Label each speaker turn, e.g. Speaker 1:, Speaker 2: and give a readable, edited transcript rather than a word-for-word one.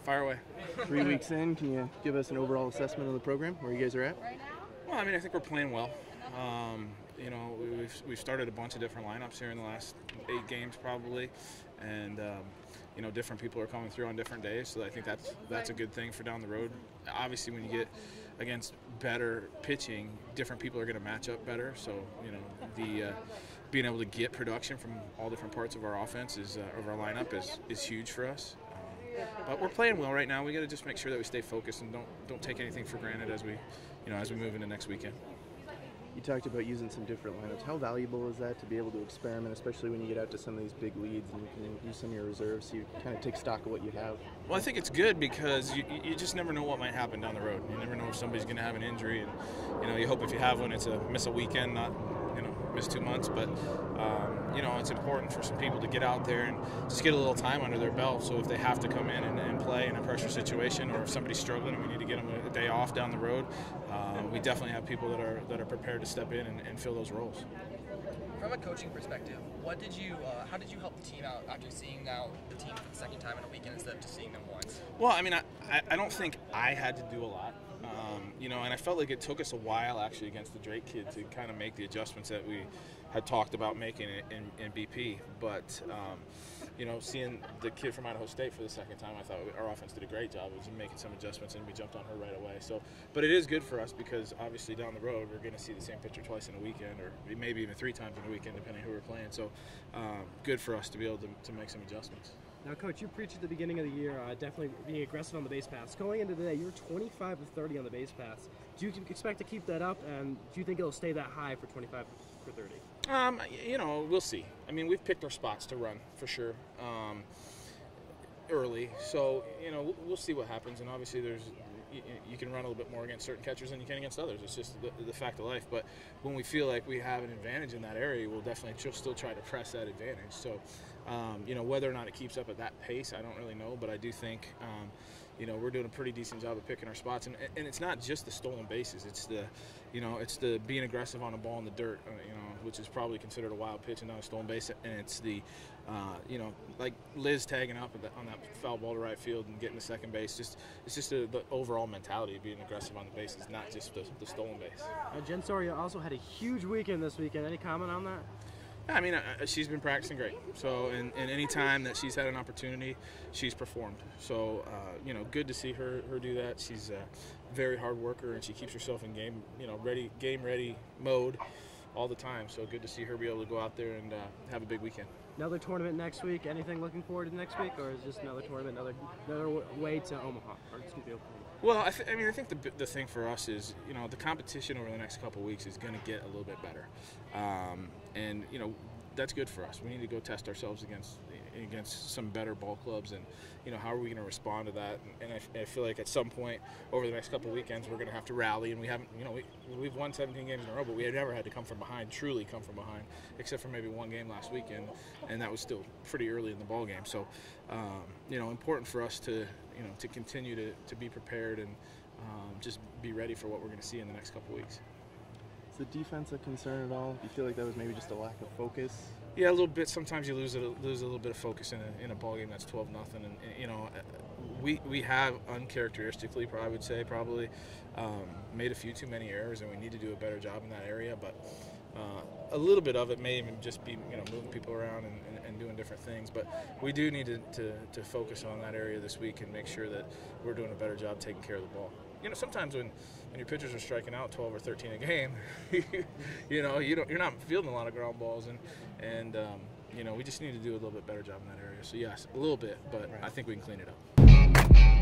Speaker 1: fire away.
Speaker 2: 3 weeks in, can you give us an overall assessment of the program, where you guys are at?
Speaker 1: Well, I mean, I think we're playing well. You know, we've started a bunch of different lineups here in the last 8 games probably, and you know, different people are coming through on different days, so I think that's a good thing for down the road. Obviously, when you get against better pitching, different people are going to match up better. So you know, the being able to get production from all different parts of our offense of our lineup is huge for us. But we're playing well right now. We got to just make sure that we stay focused and don't take anything for granted as we move into next weekend.
Speaker 2: You talked about using some different lineups. How valuable is that to be able to experiment, especially when you get out to some of these big leads and you can use some of your reserves so you kind of take stock of what you have?
Speaker 1: Well, I think it's good because you just never know what might happen down the road. You never know if somebody's going to have an injury, and you know, you hope if you have one, it's miss a weekend, not miss 2 months. But you know, it's important for some people to get out there and just get a little time under their belt. So if they have to come in and play in a pressure situation, or if somebody's struggling and we need to get them a day off down the road, we definitely have people that are prepared to step in and fill those roles.
Speaker 3: From a coaching perspective, how did you help the team out after seeing now the team for the second time in a weekend instead of just seeing them once?
Speaker 1: Well, I mean, I don't think I had to do a lot. You know, and I felt like it took us a while actually against the Drake kid to kind of make the adjustments that we had talked about making in BP. But you know, seeing the kid from Idaho State for the second time, I thought our offense did a great job of making some adjustments, and we jumped on her right away. So, but it is good for us because obviously down the road we're going to see the same pitcher twice in a weekend, or maybe even 3 times in a weekend, depending on who we're playing. So, good for us to be able to make some adjustments.
Speaker 4: Now, Coach, you preached at the beginning of the year definitely being aggressive on the base pass. Going into today, you're 25 of 30 on the base pass. Do you expect to keep that up, and do you think it'll stay that high for 25 for 30?
Speaker 1: You know, we'll see. I mean, we've picked our spots to run for sure early, so you know, we'll see what happens. And obviously, you can run a little bit more against certain catchers than you can against others. It's just the fact of life. But when we feel like we have an advantage in that area, we'll definitely still try to press that advantage. So, you know, whether or not it keeps up at that pace, I don't really know. But I do think, you know, we're doing a pretty decent job of picking our spots. And it's not just the stolen bases. It's the being aggressive on a ball in the dirt, you know, which is probably considered a wild pitch and not a stolen base. And it's the, you know, like Liz tagging up on that foul ball to right field and getting to second base. It's just the overall mentality of being aggressive on the bases, not just the stolen base.
Speaker 4: Jen Soria also had a huge weekend this weekend. Any comment on that?
Speaker 1: I mean, she's been practicing great. So, and any time that she's had an opportunity, she's performed. So, you know, good to see her do that. She's a very hard worker, and she keeps herself in game ready mode all the time. So, good to see her be able to go out there and have a big weekend.
Speaker 4: Another tournament next week. Anything looking forward to next week, or is just another tournament, another way to Omaha? Or excuse me, Oklahoma.
Speaker 1: Well, I mean, I think the thing for us is, you know, the competition over the next couple of weeks is going to get a little bit better, and you know, that's good for us. We need to go test ourselves against some better ball clubs, and you know, how are we going to respond to that? And I feel like at some point over the next couple of weekends we're going to have to rally, and we haven't, you know, we've won 17 games in a row, but we have never had to come from behind, truly come from behind, except for maybe one game last weekend, and that was still pretty early in the ball game. So, you know, important for us to, you know, to continue to be prepared and just be ready for what we're going to see in the next couple of weeks.
Speaker 2: Is the defense a concern at all? Do you feel like that was maybe just a lack of focus?
Speaker 1: Yeah, a little bit. Sometimes you lose a little bit of focus in a ball game that's 12-0, and you know, we have uncharacteristically, I would say, probably made a few too many errors, and we need to do a better job in that area. But a little bit of it may even just be, you know, moving people around and doing different things. But we do need to focus on that area this week and make sure that we're doing a better job taking care of the ball. You know, sometimes when your pitchers are striking out 12 or 13 a game, you know, you're not fielding a lot of ground balls, and you know, we just need to do a little bit better job in that area. So yes, a little bit, but I think we can clean it up.